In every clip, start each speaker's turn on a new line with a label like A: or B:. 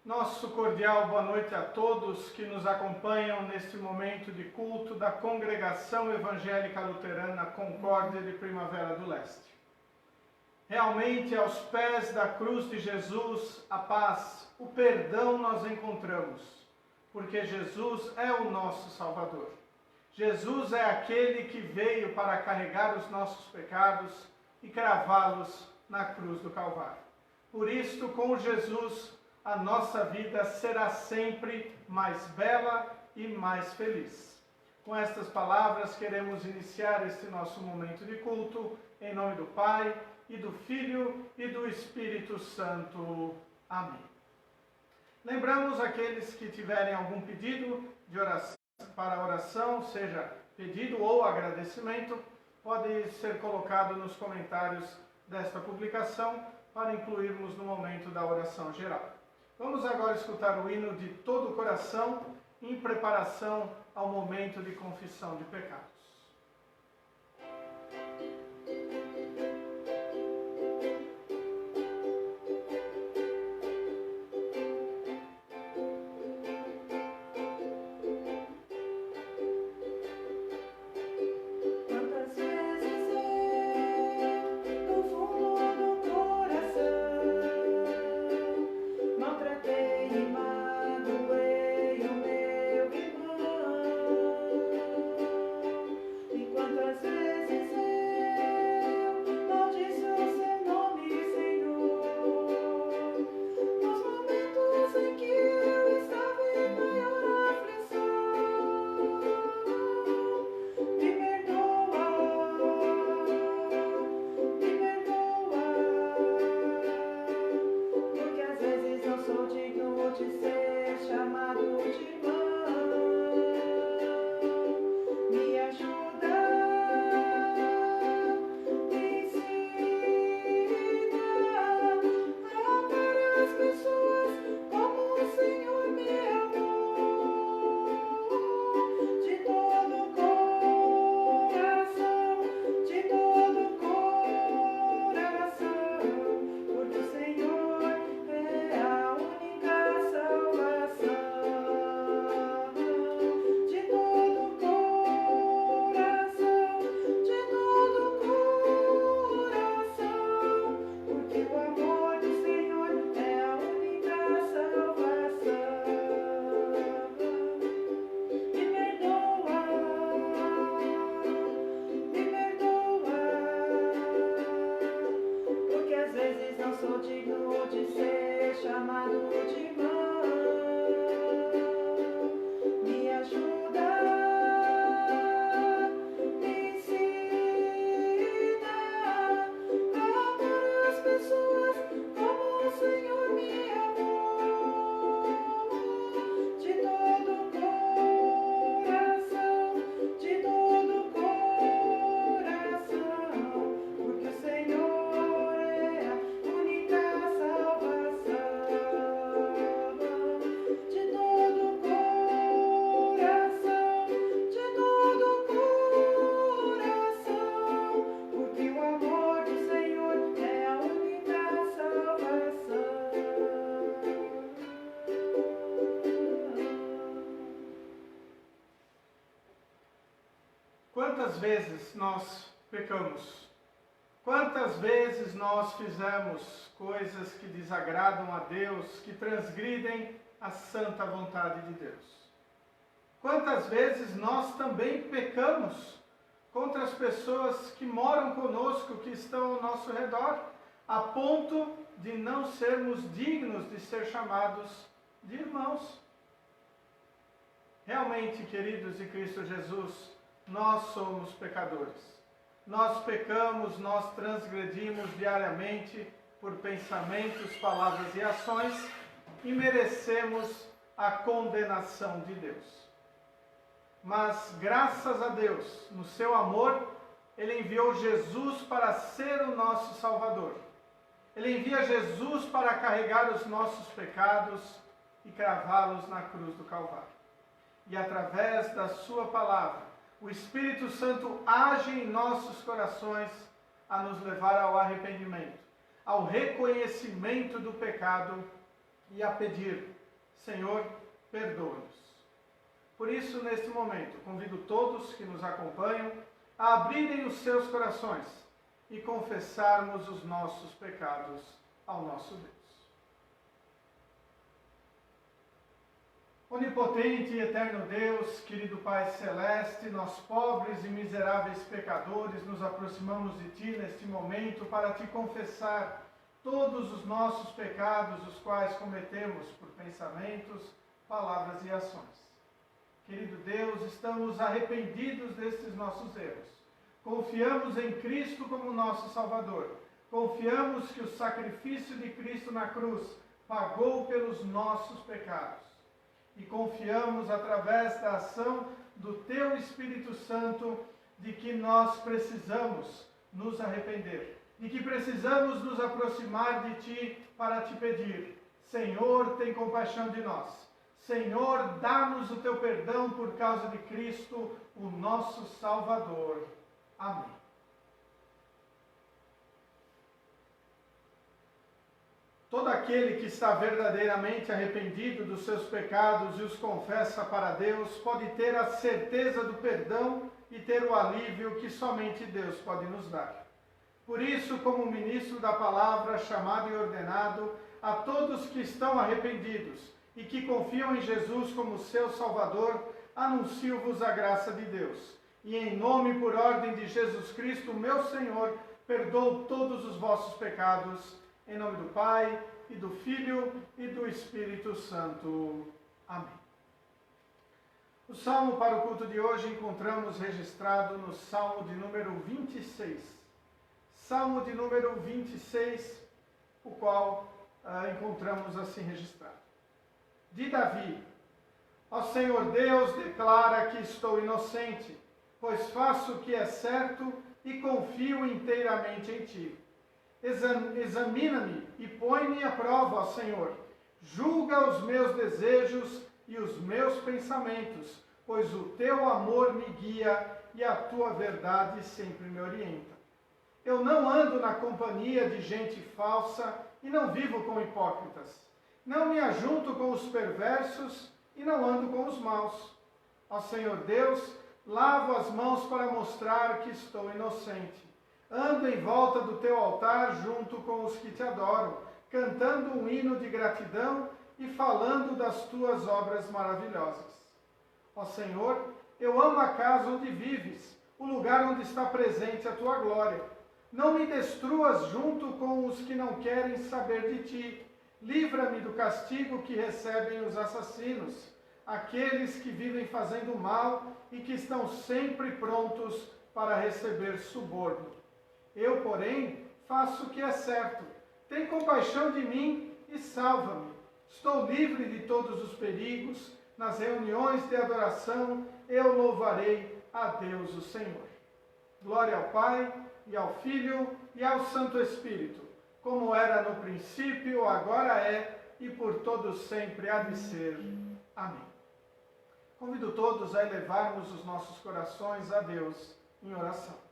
A: Nosso cordial boa noite a todos que nos acompanham neste momento de culto da Congregação Evangélica Luterana Concórdia de Primavera do Leste. Realmente, aos pés da cruz de Jesus, a paz, o perdão nós encontramos, porque Jesus é o nosso Salvador. Jesus é aquele que veio para carregar os nossos pecados e cravá-los na cruz do Calvário. Por isto, com Jesus, a nossa vida será sempre mais bela e mais feliz. Com estas palavras, queremos iniciar este nosso momento de culto, em nome do Pai, e do Filho, e do Espírito Santo. Amém. Lembramos aqueles que tiverem algum pedido de oração, para oração, seja pedido ou agradecimento, pode ser colocado nos comentários desta publicação, para incluirmos no momento da oração geral. Vamos agora escutar o hino de todo o coração, em preparação ao momento de confissão de pecados. Quantas vezes nós pecamos? Quantas vezes nós fizemos coisas que desagradam a Deus, que transgridem a santa vontade de Deus? Quantas vezes nós também pecamos contra as pessoas que moram conosco, que estão ao nosso redor, a ponto de não sermos dignos de ser chamados de irmãos? Realmente, queridos de Cristo Jesus, nós somos pecadores. Nós pecamos, nós transgredimos diariamente por pensamentos, palavras e ações e merecemos a condenação de Deus. Mas, graças a Deus, no seu amor, Ele enviou Jesus para ser o nosso Salvador. Ele envia Jesus para carregar os nossos pecados e cravá-los na cruz do Calvário. E através da sua palavra, o Espírito Santo age em nossos corações a nos levar ao arrependimento, ao reconhecimento do pecado e a pedir: Senhor, perdoa-nos. Por isso, neste momento, convido todos que nos acompanham a abrirem os seus corações e confessarmos os nossos pecados ao nosso Deus. Onipotente e eterno Deus, querido Pai Celeste, nós pobres e miseráveis pecadores nos aproximamos de Ti neste momento para Te confessar todos os nossos pecados, os quais cometemos por pensamentos, palavras e ações. Querido Deus, estamos arrependidos destes nossos erros. Confiamos em Cristo como nosso Salvador. Confiamos que o sacrifício de Cristo na cruz pagou pelos nossos pecados. E confiamos, através da ação do Teu Espírito Santo, de que nós precisamos nos arrepender, de que precisamos nos aproximar de Ti para Te pedir: Senhor, tem compaixão de nós. Senhor, dá-nos o Teu perdão por causa de Cristo, o nosso Salvador. Amém. Todo aquele que está verdadeiramente arrependido dos seus pecados e os confessa para Deus, pode ter a certeza do perdão e ter o alívio que somente Deus pode nos dar. Por isso, como ministro da palavra, chamado e ordenado, a todos que estão arrependidos e que confiam em Jesus como seu Salvador, anuncio-vos a graça de Deus. E em nome e por ordem de Jesus Cristo, meu Senhor, perdoo todos os vossos pecados. Em nome do Pai, e do Filho, e do Espírito Santo. Amém. O salmo para o culto de hoje encontramos registrado no Salmo de número 26. Salmo de número 26, o qual encontramos assim registrado. De Davi: Ó Senhor Deus, declara que estou inocente, pois faço o que é certo e confio inteiramente em Ti. Examina-me e põe-me à prova, ó Senhor. Julga os meus desejos e os meus pensamentos, pois o Teu amor me guia e a Tua verdade sempre me orienta. Eu não ando na companhia de gente falsa e não vivo com hipócritas. Não me ajunto com os perversos e não ando com os maus. Ó Senhor Deus, lavo as mãos para mostrar que estou inocente. Ando em volta do Teu altar junto com os que Te adoram, cantando um hino de gratidão e falando das Tuas obras maravilhosas. Ó Senhor, eu amo a casa onde vives, o lugar onde está presente a Tua glória. Não me destruas junto com os que não querem saber de Ti. Livra-me do castigo que recebem os assassinos, aqueles que vivem fazendo mal e que estão sempre prontos para receber suborno. Eu, porém, faço o que é certo. Tem compaixão de mim e salva-me. Estou livre de todos os perigos. Nas reuniões de adoração, eu louvarei a Deus, o Senhor. Glória ao Pai, e ao Filho, e ao Santo Espírito, como era no princípio, agora é, e por todos sempre há de ser. Amém. Convido todos a elevarmos os nossos corações a Deus em oração.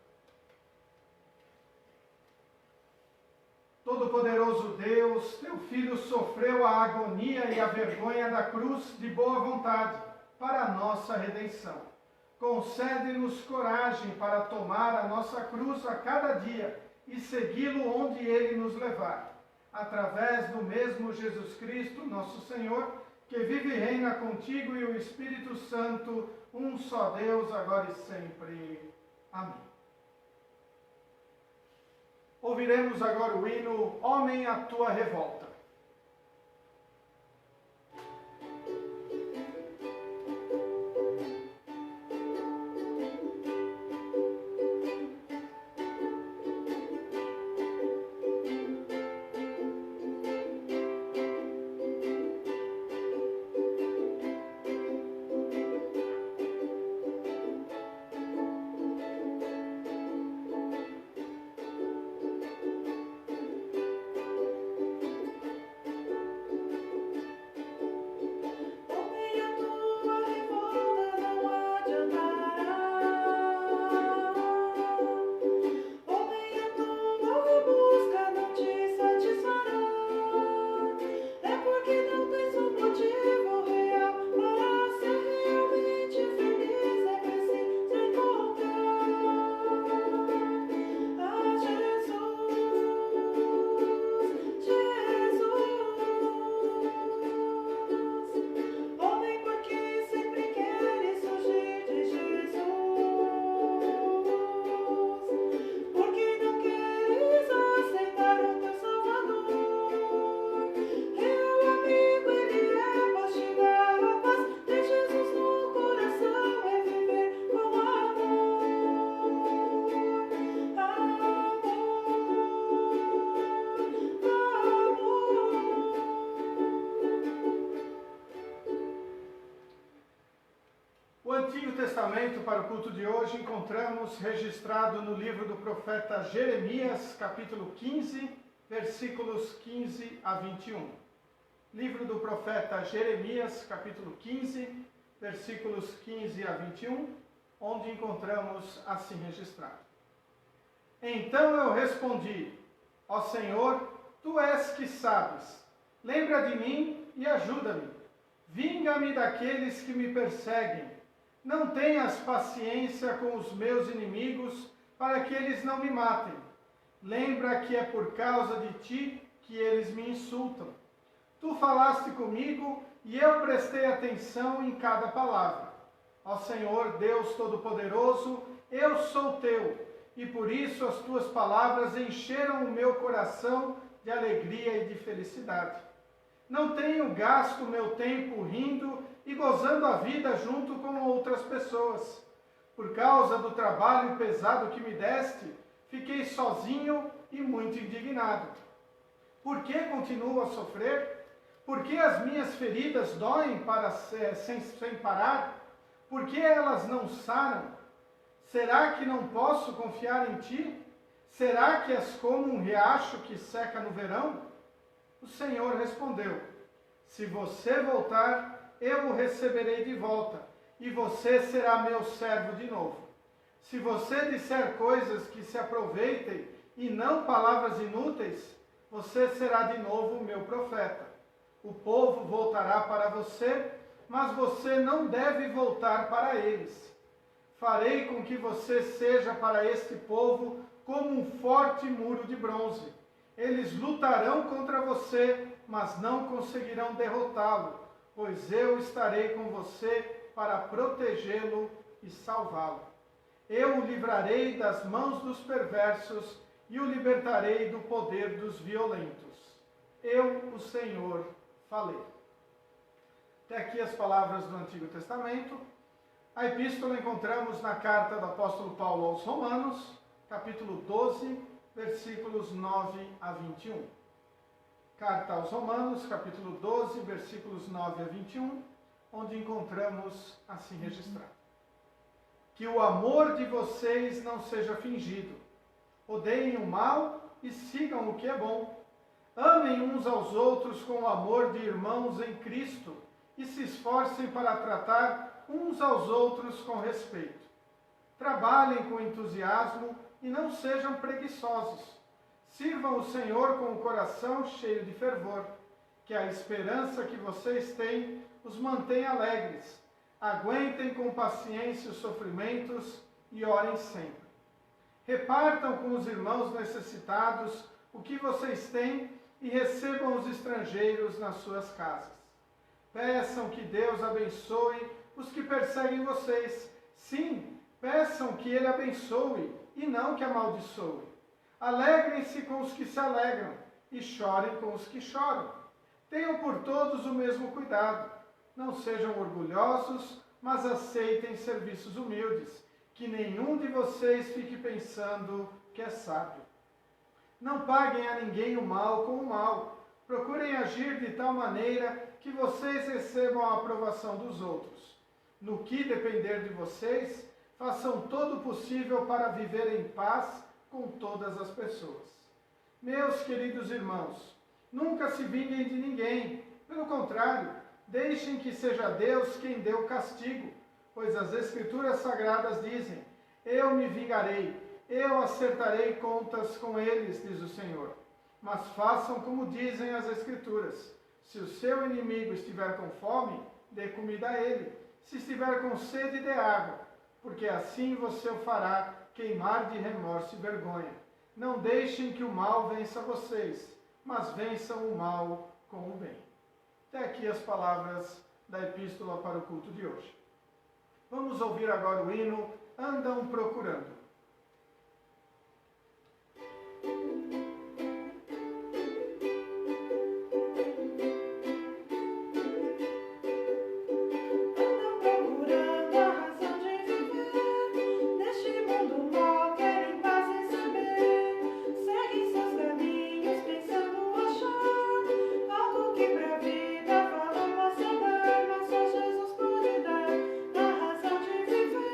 A: Todo-Poderoso Deus, Teu Filho sofreu a agonia e a vergonha da cruz de boa vontade para a nossa redenção. Concede-nos coragem para tomar a nossa cruz a cada dia e segui-lo onde Ele nos levar. Através do mesmo Jesus Cristo, nosso Senhor, que vive e reina contigo e o Espírito Santo, um só Deus, agora e sempre. Amém. Ouviremos agora o hino Homem, a Tua Revolta. Testamento para o culto de hoje encontramos registrado no livro do profeta Jeremias, capítulo 15, versículos 15 a 21. Livro do profeta Jeremias, capítulo 15, versículos 15 a 21, onde encontramos assim registrado. Então eu respondi: ó Senhor, tu és que sabes, lembra de mim e ajuda-me. Vinga-me daqueles que me perseguem. Não tenhas paciência com os meus inimigos, para que eles não me matem. Lembra que é por causa de ti que eles me insultam. Tu falaste comigo e eu prestei atenção em cada palavra. Ó Senhor, Deus Todo-Poderoso, eu sou teu, e por isso as tuas palavras encheram o meu coração de alegria e de felicidade. Não tenho gasto meu tempo rindo e gozando a vida junto com outras pessoas. Por causa do trabalho pesado que me deste, fiquei sozinho e muito indignado. Por que continuo a sofrer? Por que as minhas feridas doem sem parar? Por que elas não saram? Será que não posso confiar em ti? Será que és como um riacho que seca no verão? O Senhor respondeu: se você voltar, eu o receberei de volta, e você será meu servo de novo. Se você disser coisas que se aproveitem, e não palavras inúteis, você será de novo meu profeta. O povo voltará para você, mas você não deve voltar para eles. Farei com que você seja para este povo como um forte muro de bronze. Eles lutarão contra você, mas não conseguirão derrotá-lo, pois eu estarei com você para protegê-lo e salvá-lo. Eu o livrarei das mãos dos perversos e o libertarei do poder dos violentos. Eu, o Senhor, falei. Até aqui as palavras do Antigo Testamento. A epístola encontramos na carta do apóstolo Paulo aos Romanos, capítulo 12, versículos 9 a 21. Carta aos Romanos, capítulo 12, versículos 9 a 21, onde encontramos assim registrado: que o amor de vocês não seja fingido. Odeiem o mal e sigam o que é bom. Amem uns aos outros com o amor de irmãos em Cristo e se esforcem para tratar uns aos outros com respeito. Trabalhem com entusiasmo e não sejam preguiçosos. Sirvam o Senhor com o coração cheio de fervor, que a esperança que vocês têm os mantém alegres. Aguentem com paciência os sofrimentos e orem sempre. Repartam com os irmãos necessitados o que vocês têm e recebam os estrangeiros nas suas casas. Peçam que Deus abençoe os que perseguem vocês. Sim, peçam que Ele abençoe e não que amaldiçoe. Alegrem-se com os que se alegram e chorem com os que choram. Tenham por todos o mesmo cuidado. Não sejam orgulhosos, mas aceitem serviços humildes. Que nenhum de vocês fique pensando que é sábio. Não paguem a ninguém o mal com o mal. Procurem agir de tal maneira que vocês recebam a aprovação dos outros. No que depender de vocês, façam todo o possível para viver em paz com todas as pessoas. Meus queridos irmãos, nunca se vinguem de ninguém. Pelo contrário, deixem que seja Deus quem dê o castigo, pois as Escrituras Sagradas dizem: eu me vingarei, eu acertarei contas com eles, diz o Senhor. Mas façam como dizem as Escrituras: se o seu inimigo estiver com fome, dê comida a ele. Se estiver com sede, dê água, porque assim você o fará queimar de remorso e vergonha. Não deixem que o mal vença vocês, mas vençam o mal com o bem. Até aqui as palavras da epístola para o culto de hoje. Vamos ouvir agora o hino Andam Procurando.
B: Vida, fala, possa dar, mas só Jesus pode dar a razão de viver.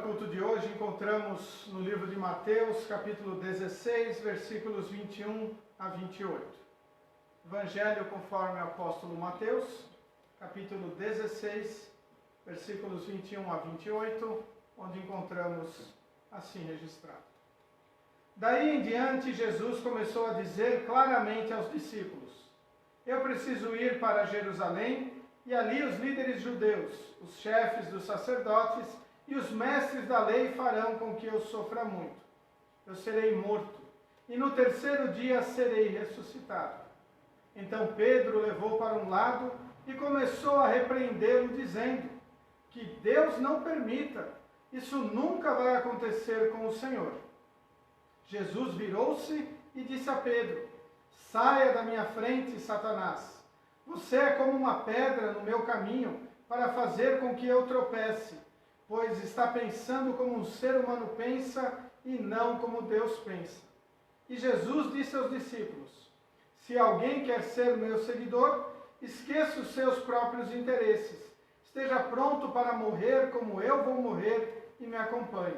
A: o culto de hoje, encontramos no livro de Mateus, capítulo 16, versículos 21 a 28. Evangelho conforme o apóstolo Mateus, capítulo 16, versículos 21 a 28, onde encontramos assim registrado. Daí em diante, Jesus começou a dizer claramente aos discípulos: eu preciso ir para Jerusalém, e ali os líderes judeus, os chefes dos sacerdotes e os mestres da lei farão com que eu sofra muito. Eu serei morto, e no terceiro dia serei ressuscitado. Então Pedro levou para um lado e começou a repreendê-lo, dizendo que Deus não permita, isso nunca vai acontecer com o Senhor. Jesus virou-se e disse a Pedro: saia da minha frente, Satanás. Você é como uma pedra no meu caminho para fazer com que eu tropece, pois está pensando como um ser humano pensa e não como Deus pensa. E Jesus disse aos discípulos: se alguém quer ser meu seguidor, esqueça os seus próprios interesses. Esteja pronto para morrer como eu vou morrer e me acompanhe.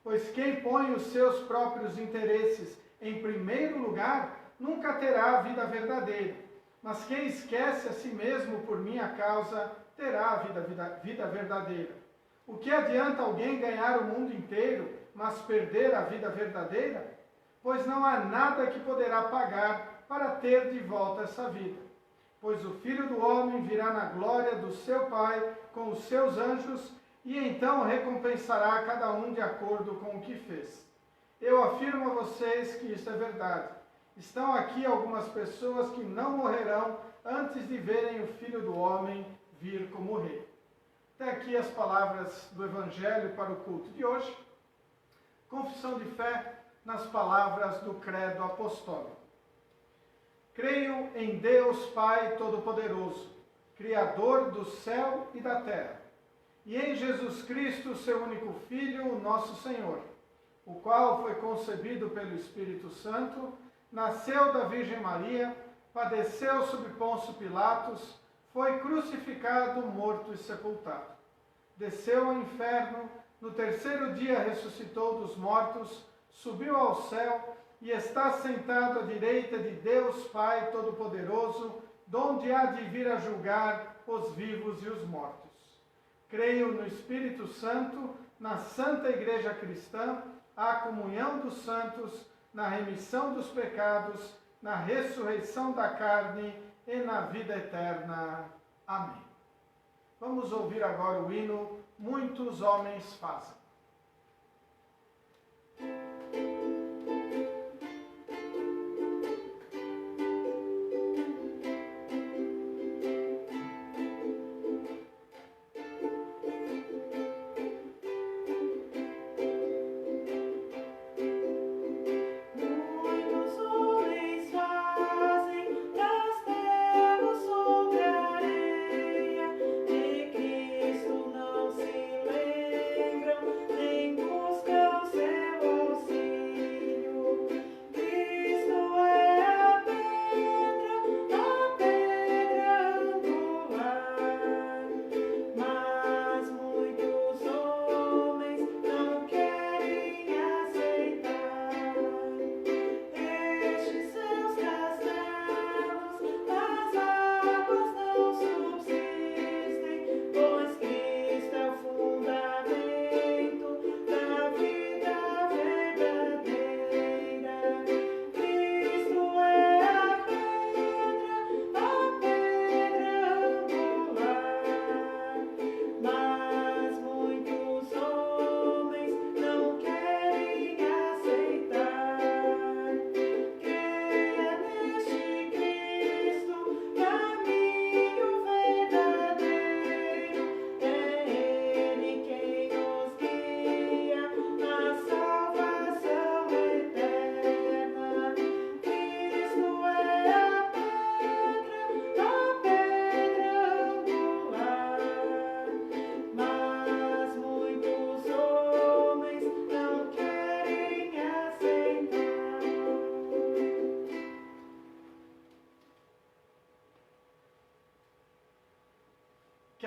A: Pois quem põe os seus próprios interesses em primeiro lugar, nunca terá a vida verdadeira. Mas quem esquece a si mesmo por minha causa, terá a vida verdadeira. O que adianta alguém ganhar o mundo inteiro, mas perder a vida verdadeira? Pois não há nada que poderá pagar para ter de volta essa vida. Pois o Filho do Homem virá na glória do seu Pai com os seus anjos, e então recompensará cada um de acordo com o que fez. Eu afirmo a vocês que isso é verdade. Estão aqui algumas pessoas que não morrerão antes de verem o Filho do Homem vir como rei. Até aqui as palavras do Evangelho para o culto de hoje. Confissão de fé nas palavras do Credo Apostólico. Creio em Deus Pai Todo-Poderoso, Criador do céu e da terra, e em Jesus Cristo, seu único Filho, o nosso Senhor, o qual foi concebido pelo Espírito Santo, nasceu da Virgem Maria, padeceu sob Pôncio Pilatos, foi crucificado, morto e sepultado. Desceu ao inferno, no terceiro dia ressuscitou dos mortos, subiu ao céu e está sentado à direita de Deus Pai Todo-Poderoso, donde há de vir a julgar os vivos e os mortos. Creio no Espírito Santo, na Santa Igreja Cristã, a comunhão dos santos, na remissão dos pecados, na ressurreição da carne e na vida eterna. Amém. Vamos ouvir agora o hino Muitos Homens Fazem.
B: Cristo não se lembram, nem buscam seu auxílio.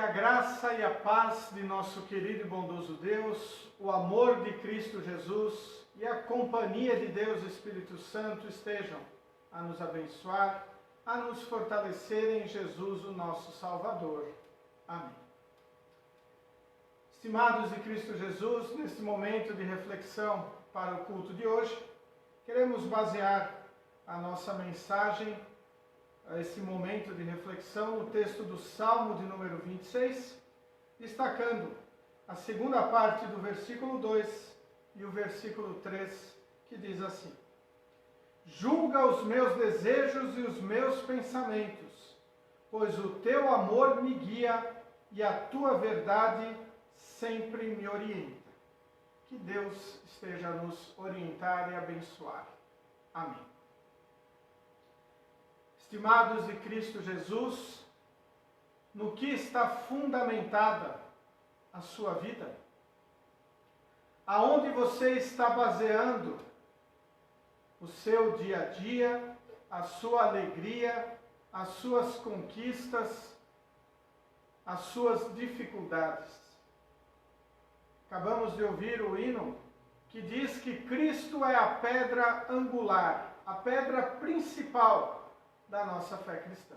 A: Que a graça e a paz de nosso querido e bondoso Deus, o amor de Cristo Jesus e a companhia de Deus Espírito Santo estejam a nos abençoar, a nos fortalecer em Jesus, o nosso Salvador. Amém. Estimados de Cristo Jesus, neste momento de reflexão para o culto de hoje, queremos basear a nossa mensagem, esse momento de reflexão, no texto do Salmo de número 26, destacando a segunda parte do versículo 2 e o versículo 3, que diz assim: Julga os meus desejos e os meus pensamentos, pois o teu amor me guia e a tua verdade sempre me orienta. Que Deus esteja a nos orientar e abençoar. Amém. Estimados de Cristo Jesus, no que está fundamentada a sua vida? Aonde você está baseando o seu dia a dia, a sua alegria, as suas conquistas, as suas dificuldades? Acabamos de ouvir o hino que diz que Cristo é a pedra angular, a pedra principal da nossa fé cristã.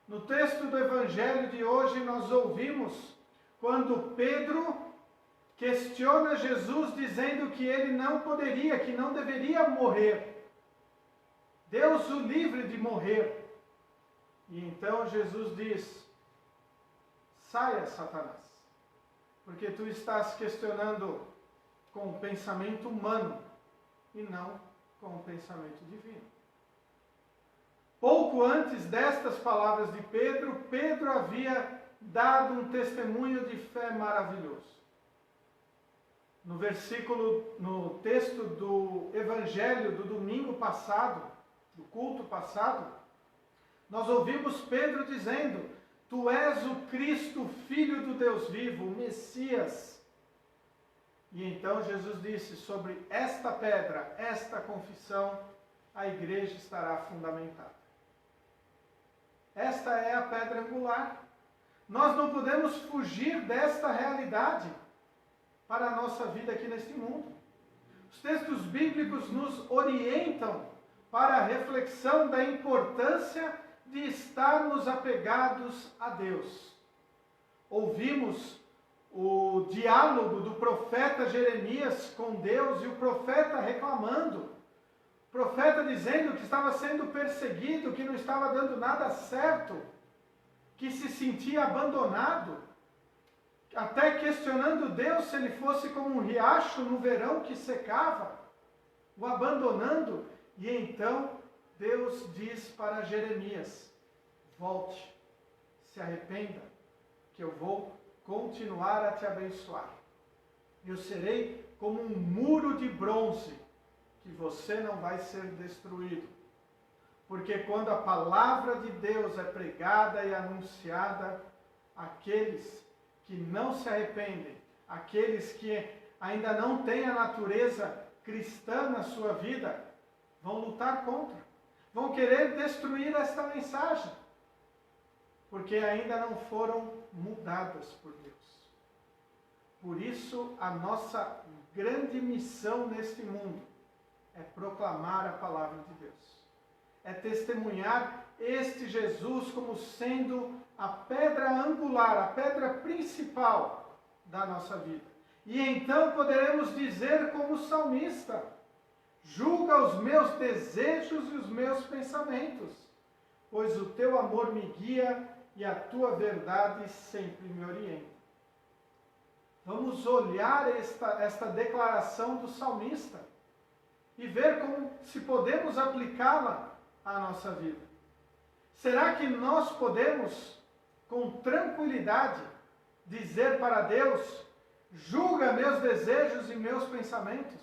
A: No texto do Evangelho de hoje, nós ouvimos quando Pedro questiona Jesus, dizendo que ele não poderia, que não deveria morrer. Deus o livre de morrer. E então Jesus diz: saia, Satanás, porque tu estás questionando com o pensamento humano e não com o pensamento divino. Pouco antes destas palavras de Pedro, Pedro havia dado um testemunho de fé maravilhoso. No texto do Evangelho do domingo passado, do culto passado, nós ouvimos Pedro dizendo: Tu és o Cristo, Filho do Deus vivo, o Messias. E então Jesus disse: sobre esta pedra, esta confissão, a igreja estará fundamentada. Esta é a pedra angular. Nós não podemos fugir desta realidade para a nossa vida aqui neste mundo. Os textos bíblicos nos orientam para a reflexão da importância de estarmos apegados a Deus. Ouvimos o diálogo do profeta Jeremias com Deus e o profeta reclamando. O profeta dizendo que estava sendo perseguido, que não estava dando nada certo, que se sentia abandonado, até questionando Deus se ele fosse como um riacho no verão que secava, o abandonando. E então Deus diz para Jeremias: volte, se arrependa, que eu vou continuar a te abençoar. Eu serei como um muro de bronze, que você não vai ser destruído. Porque quando a palavra de Deus é pregada e anunciada, aqueles que não se arrependem, aqueles que ainda não têm a natureza cristã na sua vida, vão lutar contra, vão querer destruir esta mensagem, porque ainda não foram mudadas por Deus. Por isso, a nossa grande missão neste mundo é proclamar a palavra de Deus. É testemunhar este Jesus como sendo a pedra angular, a pedra principal da nossa vida. E então poderemos dizer como o salmista: julga os meus desejos e os meus pensamentos, pois o teu amor me guia e a tua verdade sempre me orienta. Vamos olhar esta declaração do salmista e ver como se podemos aplicá-la à nossa vida. Será que nós podemos, com tranquilidade, dizer para Deus: julga meus desejos e meus pensamentos?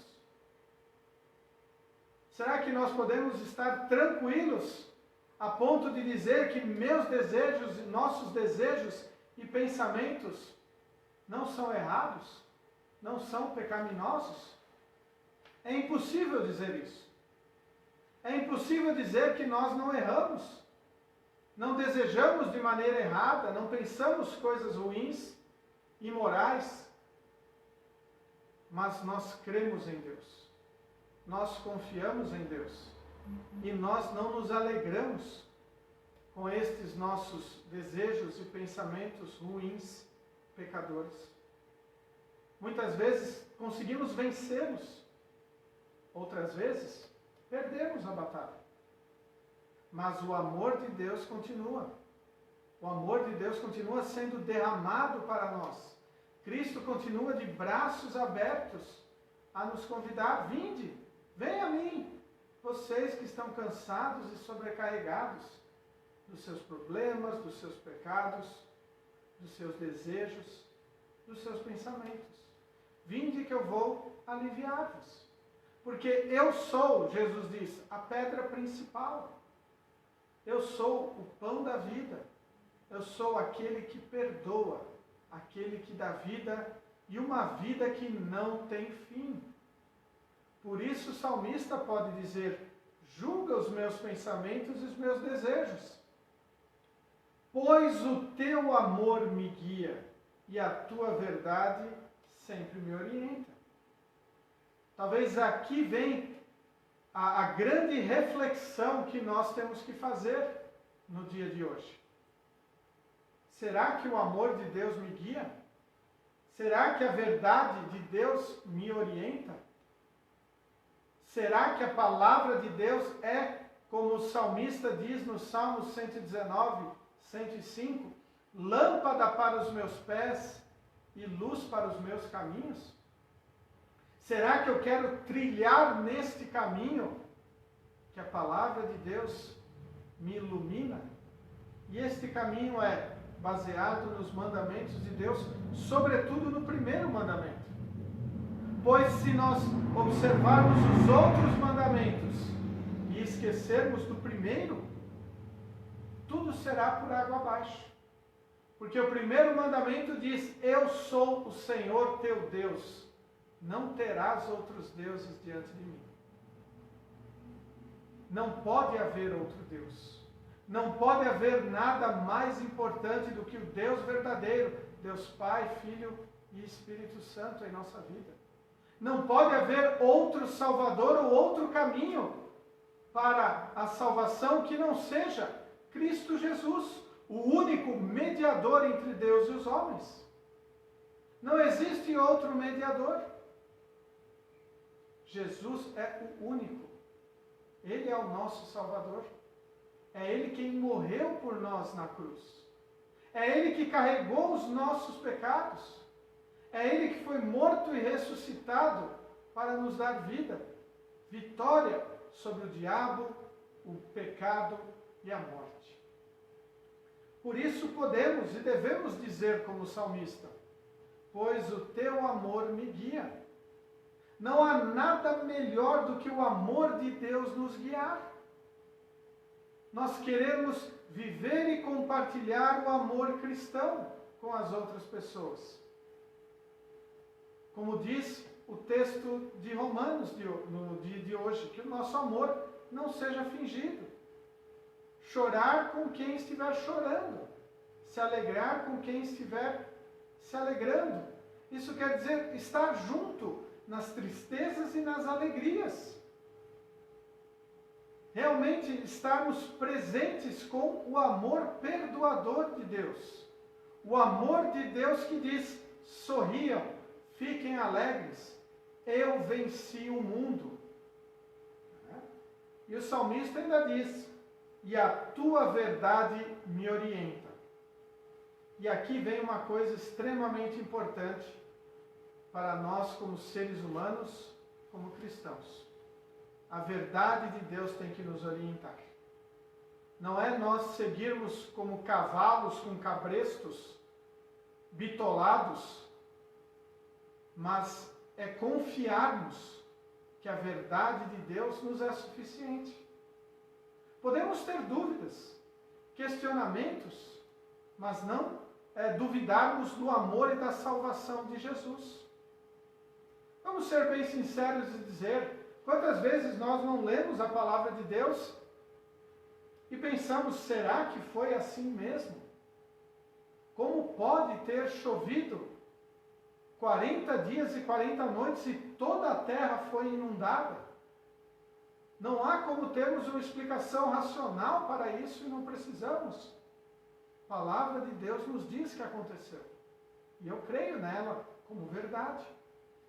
A: Será que nós podemos estar tranquilos a ponto de dizer que meus desejos, nossos desejos e pensamentos não são errados, não são pecaminosos? É impossível dizer isso. É impossível dizer que nós não erramos. não desejamos de maneira errada, não pensamos coisas ruins, imorais, mas nós cremos em Deus, nós confiamos em Deus e nós não nos alegramos com estes nossos desejos e pensamentos ruins, pecadores. Muitas vezes conseguimos vencê-los, outras vezes perdemos a batalha. Mas o amor de Deus continua. O amor de Deus continua sendo derramado para nós. Cristo continua de braços abertos a nos convidar. Vinde, venha a mim, vocês que estão cansados e sobrecarregados dos seus problemas, dos seus pecados, dos seus desejos, dos seus pensamentos. Vinde que eu vou aliviar-vos. Porque eu sou, Jesus diz, a pedra principal. Eu sou o pão da vida. Eu sou aquele que perdoa, aquele que dá vida e uma vida que não tem fim. Por isso o salmista pode dizer: julga os meus pensamentos e os meus desejos, pois o teu amor me guia e a tua verdade sempre me orienta. Talvez aqui vem a grande reflexão que nós temos que fazer no dia de hoje. Será que o amor de Deus me guia? Será que a verdade de Deus me orienta? Será que a palavra de Deus é, como o salmista diz no Salmo 119, 105, lâmpada para os meus pés e luz para os meus caminhos? Será que eu quero trilhar neste caminho que a palavra de Deus me ilumina? E este caminho é baseado nos mandamentos de Deus, sobretudo no primeiro mandamento. Pois se nós observarmos os outros mandamentos e esquecermos do primeiro, tudo será por água abaixo. Porque o primeiro mandamento diz: eu sou o Senhor teu Deus, não terás outros deuses diante de mim. Não pode haver outro Deus. Não pode haver nada mais importante do que o Deus verdadeiro, Deus Pai, Filho e Espírito Santo em nossa vida. Não pode haver outro Salvador ou outro caminho para a salvação que não seja Cristo Jesus, o único mediador entre Deus e os homens. Não existe outro mediador. Jesus é o único. Ele é o nosso Salvador. É Ele quem morreu por nós na cruz. É Ele que carregou os nossos pecados. É Ele que foi morto e ressuscitado para nos dar vida, vitória sobre o diabo, o pecado e a morte. Por isso podemos e devemos dizer como salmista: pois o teu amor me guia. Não há nada melhor do que o amor de Deus nos guiar. Nós queremos viver e compartilhar o amor cristão com as outras pessoas. Como diz o texto de Romanos no dia de hoje, que o nosso amor não seja fingido. Chorar com quem estiver chorando, se alegrar com quem estiver se alegrando. Isso quer dizer estar junto nas tristezas e nas alegrias. Realmente estarmos presentes com o amor perdoador de Deus. O amor de Deus que diz: sorriam, fiquem alegres, eu venci o mundo. E o salmista ainda diz: e a tua verdade me orienta. E aqui vem uma coisa extremamente importante para nós como seres humanos, como cristãos. A verdade de Deus tem que nos orientar. Não é nós seguirmos como cavalos com cabrestos, bitolados, mas é confiarmos que a verdade de Deus nos é suficiente. Podemos ter dúvidas, questionamentos, mas não duvidarmos do amor e da salvação de Jesus. Vamos ser bem sinceros e dizer: quantas vezes nós não lemos a palavra de Deus e pensamos, será que foi assim mesmo? Como pode ter chovido 40 dias e 40 noites e toda a terra foi inundada? Não há como termos uma explicação racional para isso e não precisamos. A palavra de Deus nos diz que aconteceu. E eu creio nela como verdade.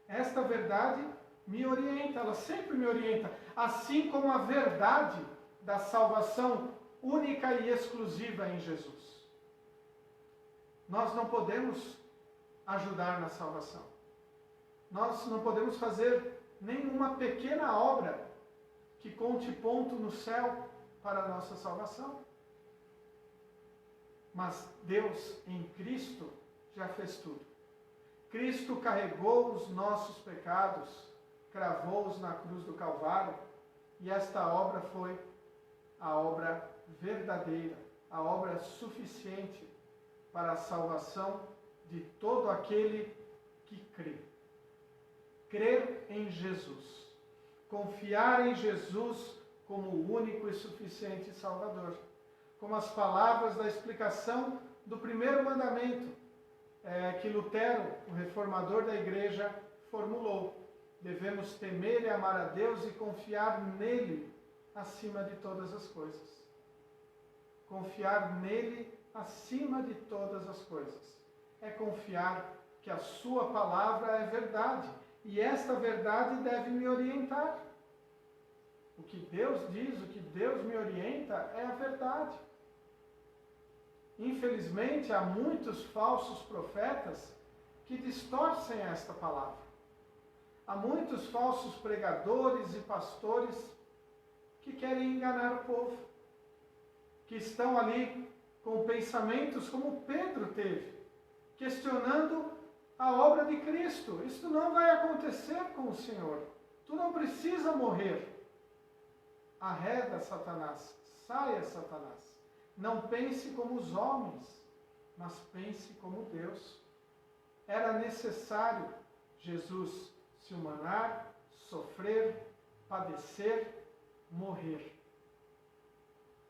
A: Esta verdade me orienta, ela sempre me orienta. Assim como a verdade da salvação única e exclusiva em Jesus. Nós não podemos ajudar na salvação. Nós não podemos fazer nenhuma pequena obra que conte ponto no céu para a nossa salvação. Mas Deus em Cristo já fez tudo. Cristo carregou os nossos pecados, cravou-os na cruz do Calvário, e esta obra foi a obra verdadeira, a obra suficiente para a salvação de todo aquele que crê. Crer em Jesus. Confiar em Jesus como o único e suficiente Salvador. Como as palavras da explicação do primeiro mandamento que Lutero, o reformador da igreja, formulou. Devemos temer e amar a Deus e confiar nele acima de todas as coisas. Confiar nele acima de todas as coisas. É confiar que a sua palavra é verdade. E esta verdade deve me orientar. O que Deus diz, o que Deus me orienta é a verdade. Infelizmente, há muitos falsos profetas que distorcem esta palavra. Há muitos falsos pregadores e pastores que querem enganar o povo, que estão ali com pensamentos como Pedro teve, questionando a obra de Cristo. Isso não vai acontecer com o Senhor. Tu não precisa morrer. Arreda, Satanás. Saia, Satanás. Não pense como os homens, mas pense como Deus. Era necessário Jesus se humanar, sofrer, padecer, morrer,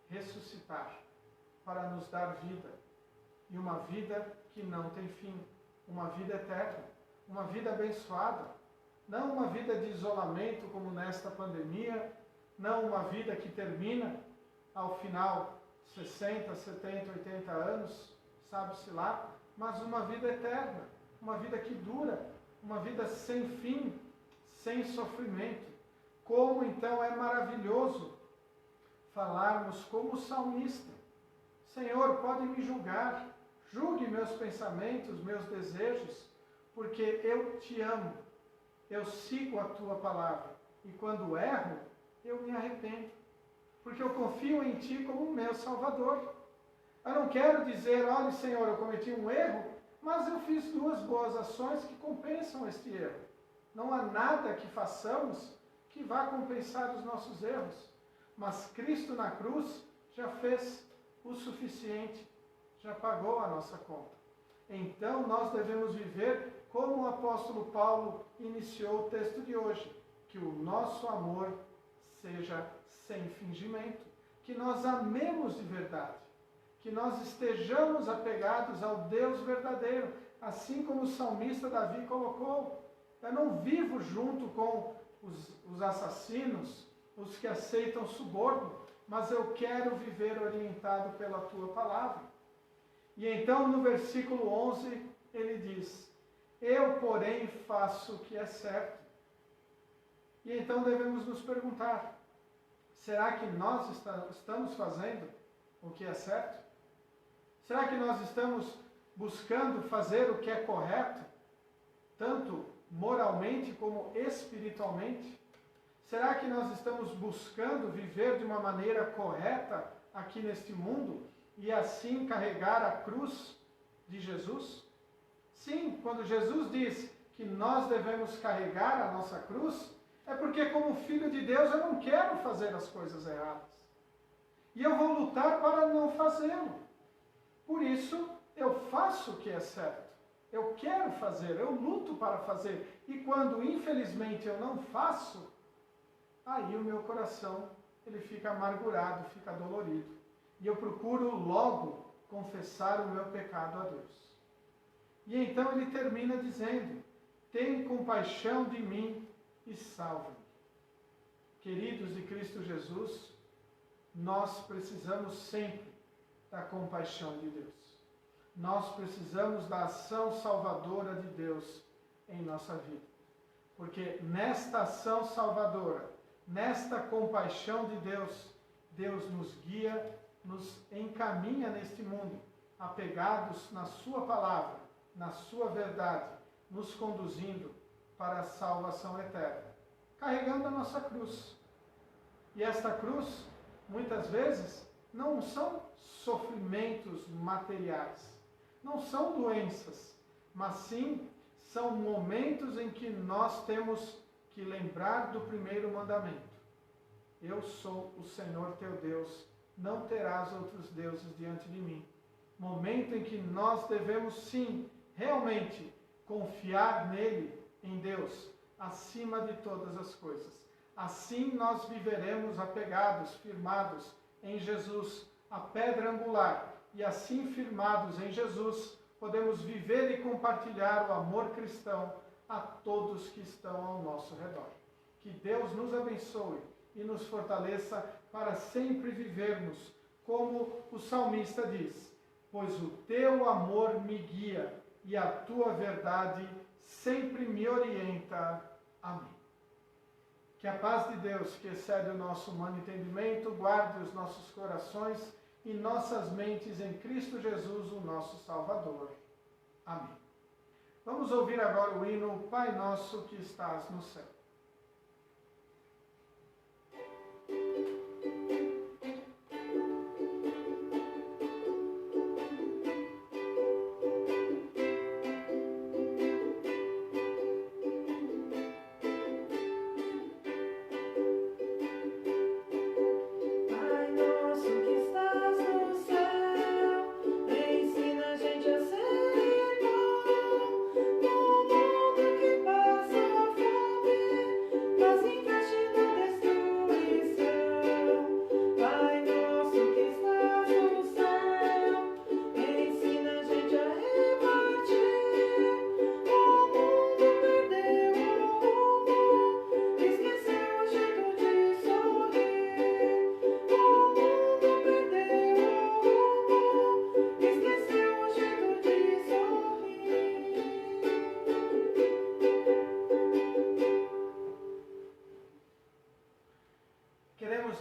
A: ressuscitar, para nos dar vida. E uma vida que não tem fim. Uma vida eterna, uma vida abençoada, não uma vida de isolamento como nesta pandemia, não uma vida que termina ao final 60, 70, 80 anos, sabe-se lá, mas uma vida eterna, uma vida que dura, uma vida sem fim, sem sofrimento. Como então é maravilhoso falarmos como o salmista: Senhor, pode me julgar, julgue meus pensamentos, meus desejos, porque eu te amo, eu sigo a tua palavra, e quando erro, eu me arrependo, porque eu confio em ti como meu Salvador. Eu não quero dizer, olha Senhor, eu cometi um erro, mas eu fiz 2 boas ações que compensam este erro. Não há nada que façamos que vá compensar os nossos erros, mas Cristo na cruz já fez o suficiente, já pagou a nossa conta. Então nós devemos viver como o apóstolo Paulo iniciou o texto de hoje, que o nosso amor seja sem fingimento, que nós amemos de verdade, que nós estejamos apegados ao Deus verdadeiro, assim como o salmista Davi colocou. Eu não vivo junto com os assassinos, os que aceitam suborno, mas eu quero viver orientado pela tua palavra. E então no versículo 11 ele diz: eu, porém, faço o que é certo. E então devemos nos perguntar: será que nós estamos fazendo o que é certo? Será que nós estamos buscando fazer o que é correto, tanto moralmente como espiritualmente? Será que nós estamos buscando viver de uma maneira correta aqui neste mundo e assim carregar a cruz de Jesus? Sim, quando Jesus diz que nós devemos carregar a nossa cruz, é porque como filho de Deus eu não quero fazer as coisas erradas. E eu vou lutar para não fazê-lo. Por isso, eu faço o que é certo. Eu quero fazer, eu luto para fazer. E quando, infelizmente, eu não faço, aí o meu coração ele fica amargurado, fica dolorido. e eu procuro logo confessar o meu pecado a Deus. E então ele termina dizendo: tem compaixão de mim e salva-me. Queridos de Cristo Jesus, nós precisamos sempre da compaixão de Deus. Nós precisamos da ação salvadora de Deus em nossa vida. Porque nesta ação salvadora, nesta compaixão de Deus, Deus nos guia, nos encaminha neste mundo, apegados na sua palavra, na sua verdade, nos conduzindo para a salvação eterna, carregando a nossa cruz. E esta cruz, muitas vezes, não são sofrimentos materiais, não são doenças, mas sim são momentos em que nós temos que lembrar do primeiro mandamento. Eu sou o Senhor teu Deus, não terás outros deuses diante de mim. Momento em que nós devemos sim, realmente, confiar nele, em Deus, acima de todas as coisas. Assim nós viveremos apegados, firmados em Jesus, a pedra angular, e assim firmados em Jesus, podemos viver e compartilhar o amor cristão a todos que estão ao nosso redor. Que Deus nos abençoe e nos fortaleça para sempre vivermos como o salmista diz: pois o teu amor me guia e a tua verdade sempre me orienta. Amém. Que a paz de Deus, que excede o nosso humano entendimento, guarde os nossos corações e nossas mentes em Cristo Jesus, o nosso Salvador. Amém. Vamos ouvir agora o hino Pai Nosso que estás no céu.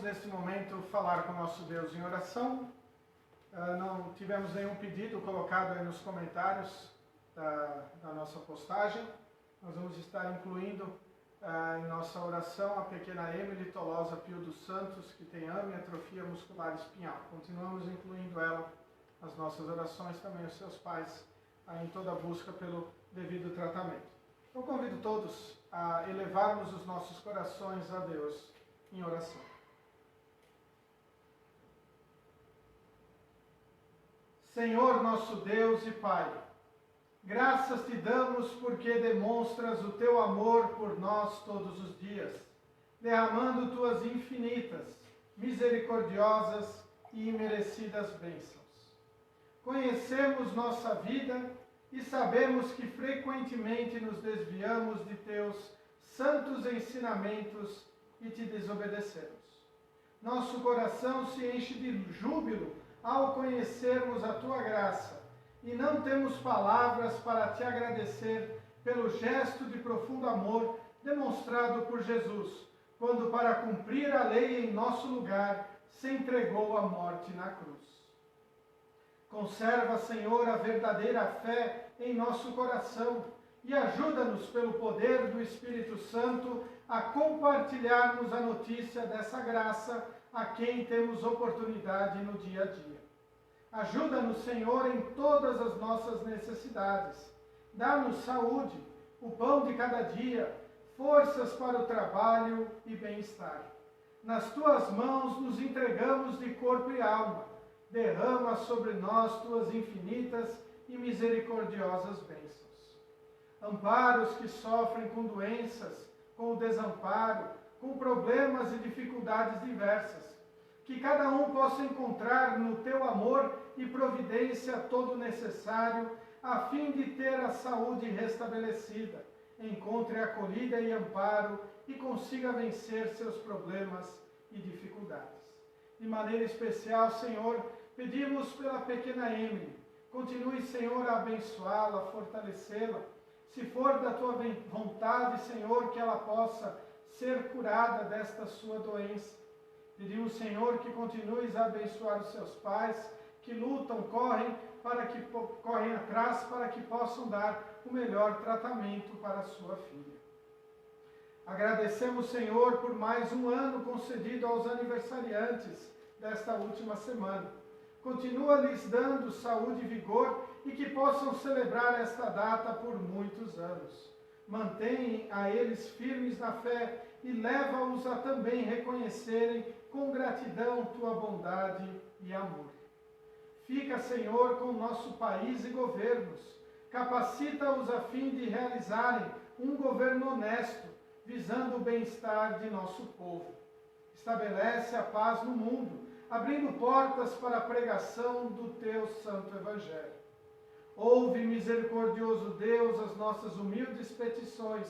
A: Neste momento, falar com o nosso Deus em oração. Não tivemos nenhum pedido colocado aí nos comentários da nossa postagem. Nós vamos estar incluindo em nossa oração a pequena Emily Tolosa Pio dos Santos, que tem AME, atrofia muscular espinhal. Continuamos incluindo ela nas nossas orações, também os seus pais, em toda a busca pelo devido tratamento. Eu convido todos a elevarmos os nossos corações a Deus em oração. Senhor nosso Deus e Pai, graças te damos porque demonstras o teu amor por nós todos os dias, derramando tuas infinitas, misericordiosas e imerecidas bênçãos. Conhecemos nossa vida e sabemos que frequentemente nos desviamos de teus santos ensinamentos e te desobedecemos. Nosso coração se enche de júbilo ao conhecermos a tua graça, e não temos palavras para te agradecer pelo gesto de profundo amor demonstrado por Jesus, quando para cumprir a lei em nosso lugar, se entregou à morte na cruz. Conserva, Senhor, a verdadeira fé em nosso coração e ajuda-nos pelo poder do Espírito Santo a compartilharmos a notícia dessa graça a quem temos oportunidade no dia a dia. Ajuda-nos, Senhor, em todas as nossas necessidades. Dá-nos saúde, o pão de cada dia, forças para o trabalho e bem-estar. Nas tuas mãos nos entregamos de corpo e alma. Derrama sobre nós tuas infinitas e misericordiosas bênçãos. Ampara os que sofrem com doenças, com o desamparo, com problemas e dificuldades diversas. que cada um possa encontrar no teu amor e providência todo o necessário, a fim de ter a saúde restabelecida, encontre acolhida e amparo e consiga vencer seus problemas e dificuldades. De maneira especial, Senhor, pedimos pela pequena Emily. Continue, Senhor, a abençoá-la, fortalecê-la. Se for da tua vontade, Senhor, que ela possa ser curada desta sua doença. Pedimos, Senhor, que continues a abençoar os seus pais, que lutam, correm atrás para que possam dar o melhor tratamento para a sua filha. Agradecemos, Senhor, por mais um ano concedido aos aniversariantes desta última semana. Continua lhes dando saúde e vigor e que possam celebrar esta data por muitos anos. Mantém a eles firmes na fé e leva-os a também reconhecerem com gratidão tua bondade e amor. Fica, Senhor, com o nosso país e governos. Capacita-os a fim de realizarem um governo honesto, visando o bem-estar de nosso povo. Estabelece a paz no mundo, abrindo portas para a pregação do teu santo evangelho. Ouve, misericordioso Deus, as nossas humildes petições,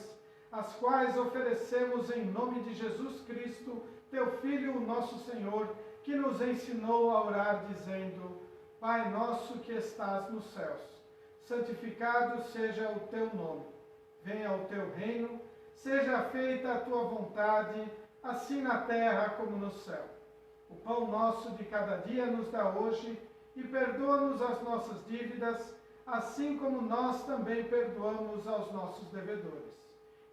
A: as quais oferecemos em nome de Jesus Cristo, teu Filho, nosso Senhor, que nos ensinou a orar dizendo: Pai nosso que estás nos céus, santificado seja o teu nome. Venha o teu reino, seja feita a tua vontade, assim na terra como no céu. O pão nosso de cada dia nos dá hoje, e perdoa-nos as nossas dívidas, assim como nós também perdoamos aos nossos devedores.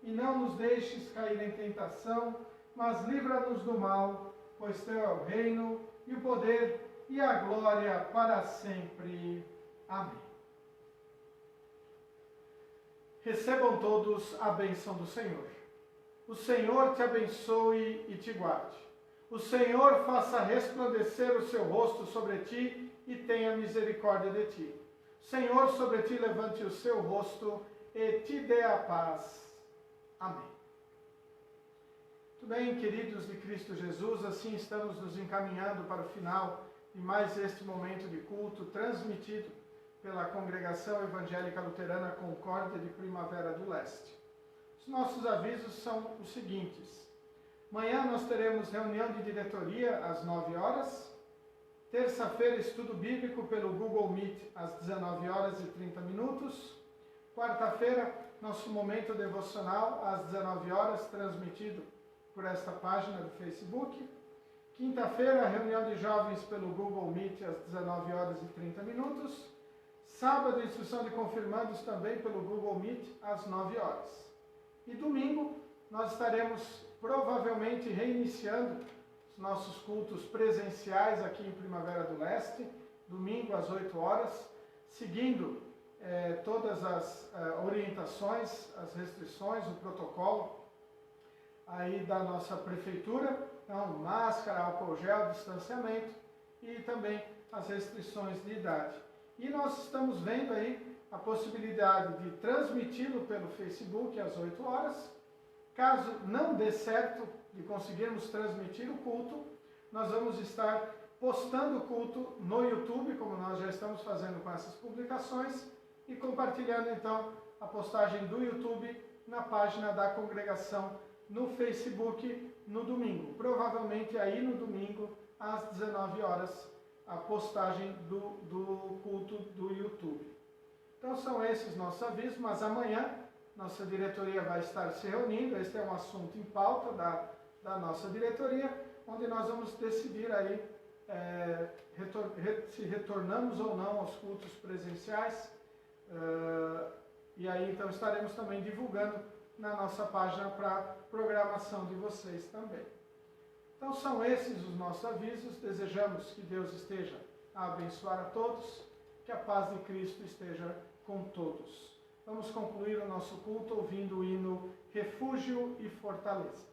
A: E não nos deixes cair em tentação, mas livra-nos do mal, pois teu é o reino, e o poder, e a glória para sempre. Amém. Recebam todos a bênção do Senhor. O Senhor te abençoe e te guarde. O Senhor faça resplandecer o seu rosto sobre ti e tenha misericórdia de ti. O Senhor sobre ti levante o seu rosto e te dê a paz. Amém. Muito bem, queridos de Cristo Jesus, assim estamos nos encaminhando para o final de mais este momento de culto transmitido pela Congregação Evangélica Luterana Concórdia de Primavera do Leste. Os nossos avisos são os seguintes. Amanhã nós teremos reunião de diretoria às 9 horas. Terça-feira, estudo bíblico pelo Google Meet às 19 horas e 30 minutos. Quarta-feira, nosso momento devocional às 19 horas, transmitido por esta página do Facebook. Quinta-feira, reunião de jovens pelo Google Meet às 19 horas e 30 minutos. Sábado, instrução de confirmandos também pelo Google Meet às 9 horas. E domingo, nós estaremos provavelmente reiniciando os nossos cultos presenciais aqui em Primavera do Leste, domingo às 8 horas, seguindo todas as orientações, as restrições, o protocolo aí da nossa prefeitura, então máscara, álcool gel, distanciamento e também as restrições de idade. E nós estamos vendo aí a possibilidade de transmiti-lo pelo Facebook às 8 horas. Caso não dê certo de conseguirmos transmitir o culto, nós vamos estar postando o culto no YouTube, como nós já estamos fazendo com essas publicações, e compartilhando então a postagem do YouTube na página da congregação no Facebook no domingo. Provavelmente aí no domingo, às 19 horas, a postagem do culto do YouTube. Então são esses nossos avisos, mas amanhã nossa diretoria vai estar se reunindo. Este é um assunto em pauta da nossa diretoria, onde nós vamos decidir aí se retornamos ou não aos cultos presenciais. E aí então estaremos também divulgando na nossa página para programação de vocês também. Então são esses os nossos avisos. Desejamos que Deus esteja a abençoar a todos, que a paz de Cristo esteja com todos. Vamos concluir o nosso culto ouvindo o hino Refúgio e Fortaleza.